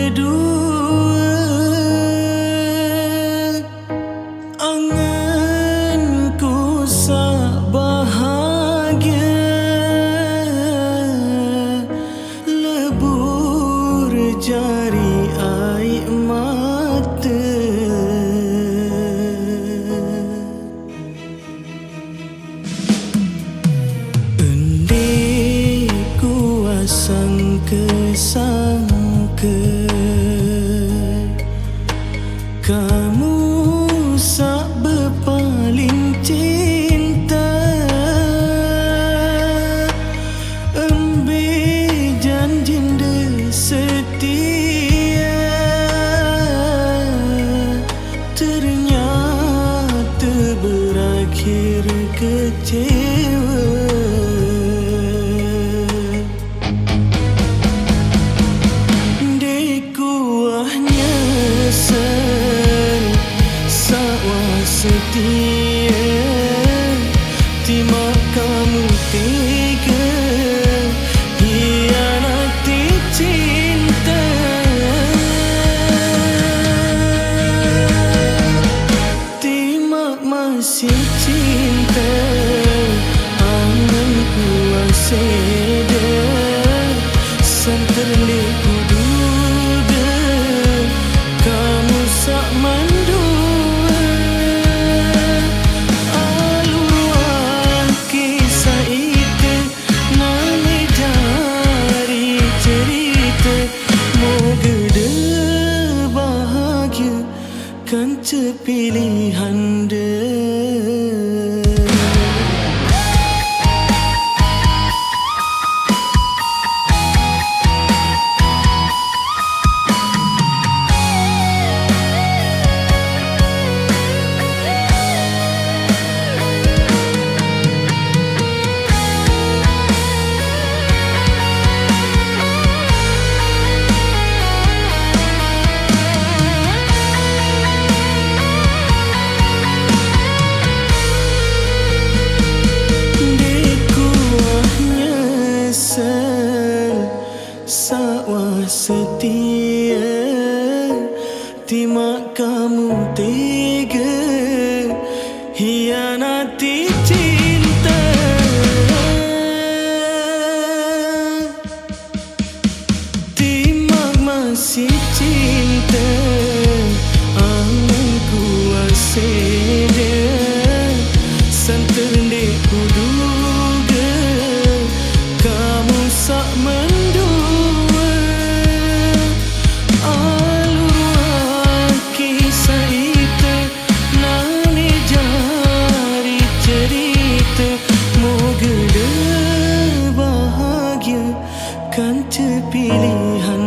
berdua. Anganku sak bahagia, lebur jari air mata. Endek kuat sangka-sangka kamu sak berpaling cinta. Ambil janjinda setia, ternyata berakhir kecewa. Setia timak kamu tega hianati cinta. Timak masih cinta, anganku aseda santerlik kuduga kamu sak mandu. Kan pilihan dia. Sawah setia timak kamu tega hianati cinta. Timak masih cinta, anganku aseda santerlik kuduga kamu sak mendua. Kan pilihan